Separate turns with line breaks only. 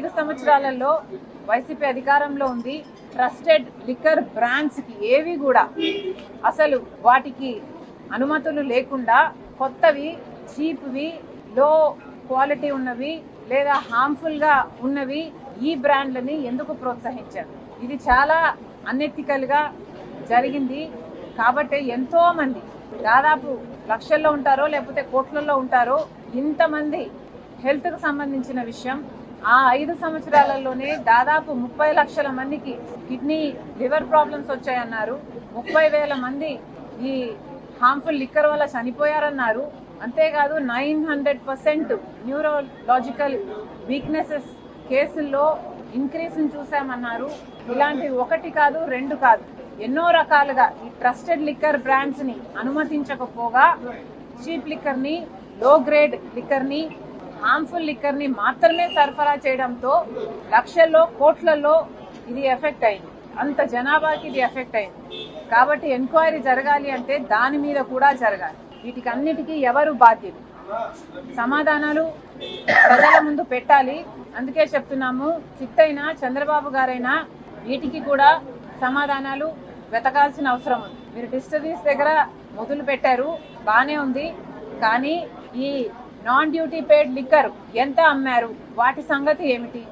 5 సంవత్సరాలలో వైసీపీ అధికారంలో ఉంది. ట్రస్టెడ్ లిక్కర్ బ్రాండ్స్ కి ఏవి కూడా అసలు వాటికి అనుమతులు లేకుండా కొత్తవి చీప్వి లో క్వాలిటీ ఉన్నవి లేదా హార్మ్ఫుల్ గా ఉన్నవి ఈ బ్రాండ్లని ఎందుకు ప్రోత్సహించారు? ఇది చాలా అన్ఎథికల్ గా జరిగింది. కాబట్టి ఎంతో మంది దాదాపు లక్షల్లో ఉంటారో లేకపోతే కోట్లలో ఉంటారో ఇంతమంది హెల్త్ కు సంబంధించిన విషయం. ఆ 5 సంవత్సరాలలోనే దాదాపు 30 లక్షల మందికి కిడ్నీ లివర్ ప్రాబ్లమ్స్ వచ్చాయన్నారు. 30,000 మంది ఈ హార్మ్ఫుల్ లిక్కర్ వల్ల చనిపోయారన్నారు. అంతేకాదు 900% న్యూరోలాజికల్ వీక్నెసెస్ కేసుల్లో ఇంక్రీజ్ చూసామన్నారు. ఇలాంటి ఒకటి కాదు రెండు కాదు ఎన్నో రకాలుగా ఈ ట్రస్టెడ్ లిక్కర్ బ్రాండ్స్ ని అనుమతించకపోగా చీప్ లిక్కర్ ని, లో గ్రేడ్ లిక్కర్ ని, హార్మ్ఫుల్ లిక్కర్ ని మాత్రమే సరఫరా చేయడంతో లక్షల్లో కోట్లలో ఇది ఎఫెక్ట్ అయింది. అంత జనాభాకి ఇది ఎఫెక్ట్ అయింది. కాబట్టి ఎంక్వైరీ జరగాలి అంటే దాని మీద కూడా జరగాలి. వీటికి అన్నిటికీ ఎవరు బాధ్యులు? సమాధానాలు ప్రజల ముందు పెట్టాలి. అందుకే చెప్తున్నాము, సిట్టైనా చంద్రబాబు గారైనా వీటికి కూడా సమాధానాలు వెతకాల్సిన అవసరం ఉంది. మీరు డిస్టరీస్ దగ్గర మొదలు పెట్టారు, బానే ఉంది. కానీ ఈ నాన్ డ్యూటీ పేడ్ లిక్కర్ ఎంత అమ్మారు? వాటి సంగతి ఏమిటి?